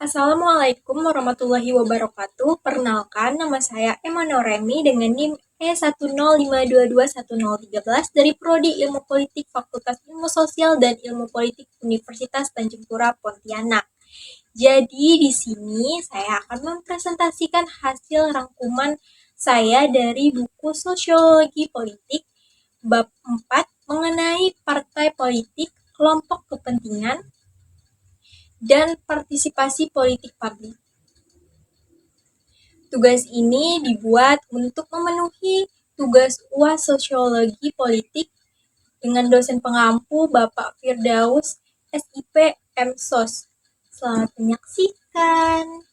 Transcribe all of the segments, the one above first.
Assalamualaikum warahmatullahi wabarakatuh. Perkenalkan, nama saya Emma Noremi dengan NIM E105221013 dari Prodi Ilmu Politik Fakultas Ilmu Sosial dan Ilmu Politik Universitas Tanjung Pura Pontianak. Jadi di sini saya akan mempresentasikan hasil rangkuman saya dari buku Sosiologi Politik bab 4 mengenai partai politik, kelompok kepentingan, dan partisipasi politik publik. Tugas ini dibuat untuk memenuhi tugas UAS Sosiologi Politik dengan dosen pengampu Bapak Firdaus SIP MSOS. Selamat menyaksikan.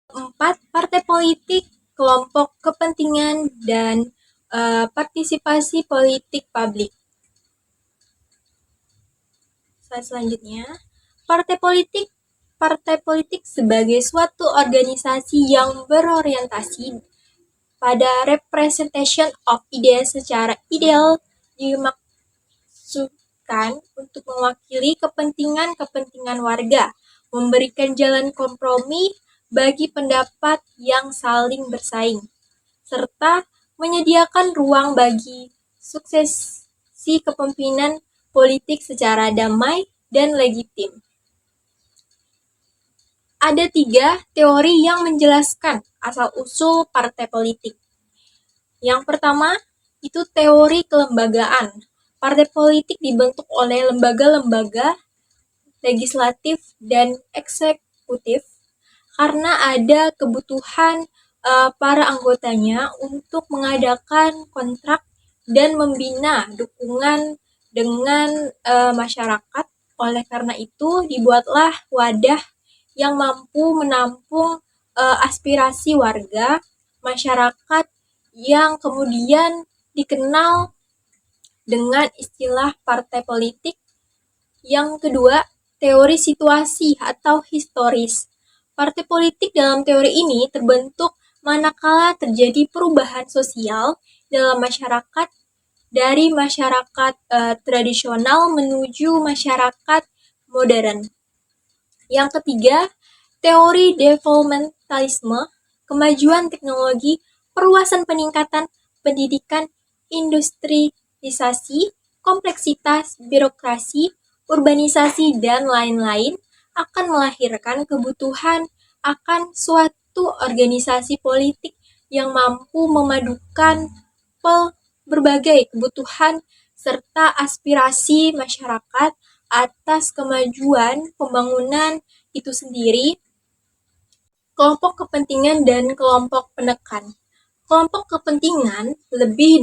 4. Partai politik, kelompok kepentingan, dan partisipasi politik publik. Slide selanjutnya. Partai politik sebagai suatu organisasi yang berorientasi pada representation of ideas secara ideal dimaksudkan untuk mewakili kepentingan warga, memberikan jalan kompromi bagi pendapat yang saling bersaing, serta menyediakan ruang bagi suksesi kepemimpinan politik secara damai dan legitim. Ada 3 teori yang menjelaskan asal-usul partai politik. Yang pertama, itu teori kelembagaan. Partai politik dibentuk oleh lembaga-lembaga legislatif dan eksekutif karena ada kebutuhan para anggotanya untuk mengadakan kontrak dan membina dukungan dengan masyarakat. Oleh karena itu, dibuatlah wadah yang mampu menampung aspirasi warga, masyarakat yang kemudian dikenal dengan istilah partai politik. Yang kedua, teori situasi atau historis. Partai politik dalam teori ini terbentuk manakala terjadi perubahan sosial dalam masyarakat dari masyarakat tradisional menuju masyarakat modern. Yang ketiga, teori developmentalisme, kemajuan teknologi, perluasan peningkatan pendidikan, industrialisasi, kompleksitas birokrasi, urbanisasi, dan lain-lain akan melahirkan kebutuhan akan suatu organisasi politik yang mampu memadukan berbagai kebutuhan serta aspirasi masyarakat atas kemajuan pembangunan itu sendiri. Kelompok kepentingan dan kelompok penekan. Kelompok kepentingan lebih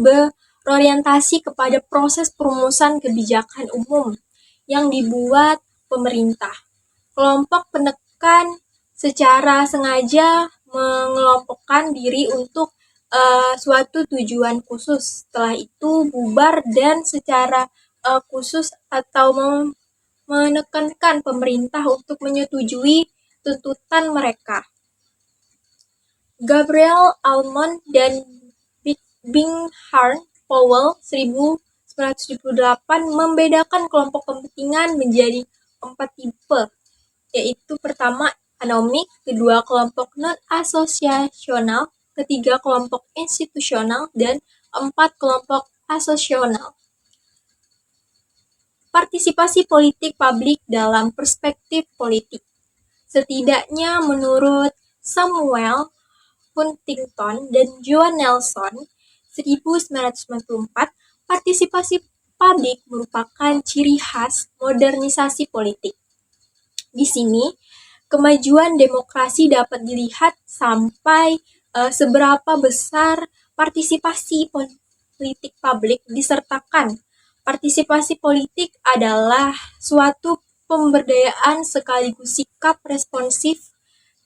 berorientasi kepada proses perumusan kebijakan umum yang dibuat pemerintah. Kelompok penekan secara sengaja mengelompokkan diri untuk suatu tujuan khusus. Setelah itu bubar dan secara khusus atau menekankan pemerintah untuk menyetujui tuntutan mereka. Gabriel Almond dan Bingham Powell 1978 membedakan kelompok kepentingan menjadi 4 tipe, yaitu pertama anomik, kedua kelompok non-asosiasional, ketiga kelompok institusional, dan 4 kelompok asosional. Partisipasi politik publik dalam perspektif politik. Setidaknya menurut Samuel Huntington dan John Nelson 1994, partisipasi publik merupakan ciri khas modernisasi politik. Di sini, kemajuan demokrasi dapat dilihat sampai seberapa besar partisipasi politik publik disertakan. Partisipasi politik adalah suatu pemberdayaan sekaligus sikap responsif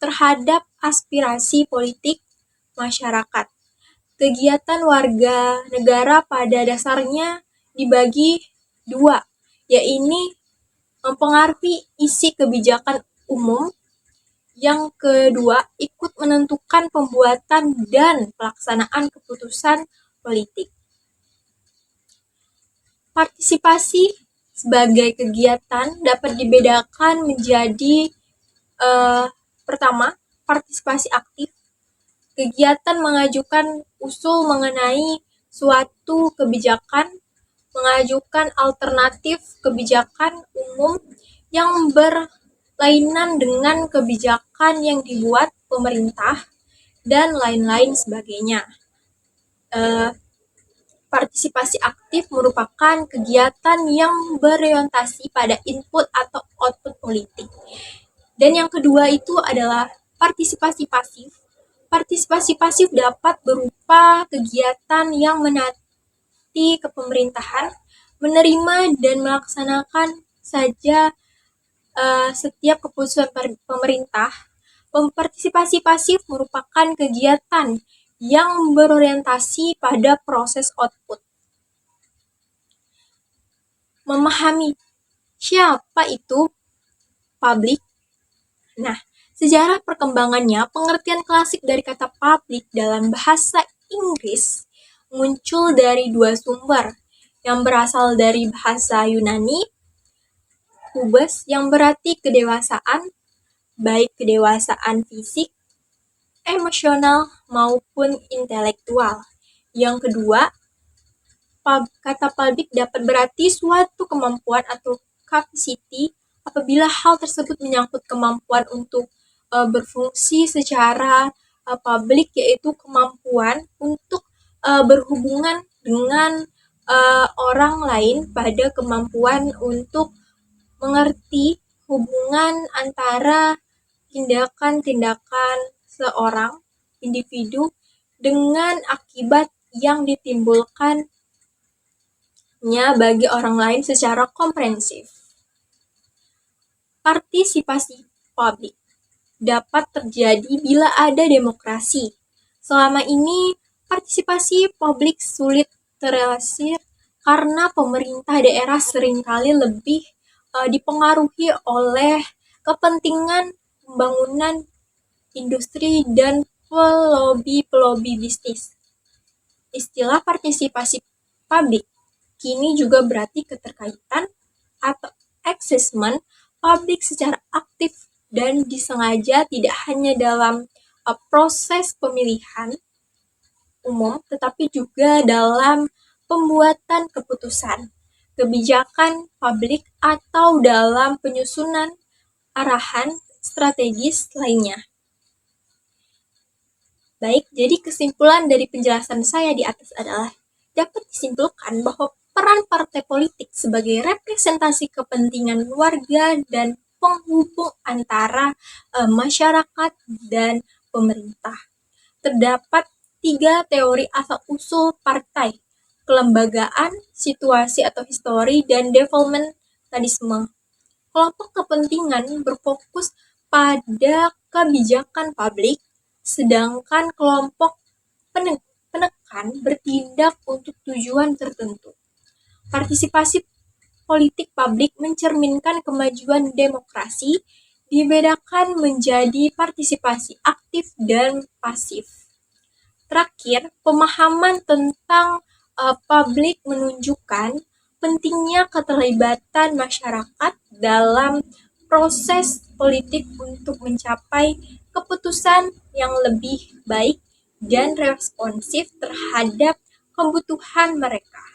terhadap aspirasi politik masyarakat. Kegiatan warga negara pada dasarnya dibagi 2, yaitu mempengaruhi isi kebijakan umum. Yang kedua, ikut menentukan pembuatan dan pelaksanaan keputusan politik. Partisipasi sebagai kegiatan dapat dibedakan menjadi pertama, partisipasi aktif. Kegiatan mengajukan usul mengenai suatu kebijakan, mengajukan alternatif kebijakan umum yang berlainan dengan kebijakan yang dibuat pemerintah, dan lain-lain sebagainya. Partisipasi aktif merupakan kegiatan yang berorientasi pada input atau output politik. Dan yang kedua itu adalah partisipasi pasif. Partisipasi pasif dapat berupa kegiatan yang menaati kepemerintahan, menerima dan melaksanakan saja setiap keputusan pemerintah. Partisipasi pasif merupakan kegiatan yang berorientasi pada proses output. Memahami siapa itu publik. Nah, sejarah perkembangannya, pengertian klasik dari kata publik dalam bahasa Inggris muncul dari dua sumber yang berasal dari bahasa Yunani, hubes, yang berarti kedewasaan, baik kedewasaan fisik, emosional, maupun intelektual. Yang kedua, kata publik dapat berarti suatu kemampuan atau capacity apabila hal tersebut menyangkut kemampuan untuk berfungsi secara publik, yaitu kemampuan untuk berhubungan dengan orang lain, pada kemampuan untuk mengerti hubungan antara tindakan-tindakan seorang individu dengan akibat yang ditimbulkannya bagi orang lain secara komprehensif. Partisipasi publik dapat terjadi bila ada demokrasi. Selama ini, partisipasi publik sulit terrealisir karena pemerintah daerah seringkali lebih dipengaruhi oleh kepentingan pembangunan industri dan pelobi bisnis. Istilah partisipasi publik kini juga berarti keterkaitan atau assessment publik secara aktif dan disengaja, tidak hanya dalam proses pemilihan umum, tetapi juga dalam pembuatan keputusan, kebijakan publik, atau dalam penyusunan arahan strategis lainnya. Baik, jadi kesimpulan dari penjelasan saya di atas adalah dapat disimpulkan bahwa peran partai politik sebagai representasi kepentingan warga dan penghubung antara masyarakat dan pemerintah. Terdapat 3 teori asal-usul partai: kelembagaan, situasi atau histori, dan developmentalisme. Kelompok kepentingan berfokus pada kebijakan publik, sedangkan kelompok penekan bertindak untuk tujuan tertentu. Partisipasi politik publik mencerminkan kemajuan demokrasi, dibedakan menjadi partisipasi aktif dan pasif. Terakhir, pemahaman tentang publik menunjukkan pentingnya keterlibatan masyarakat dalam proses politik untuk mencapai keputusan yang lebih baik dan responsif terhadap kebutuhan mereka.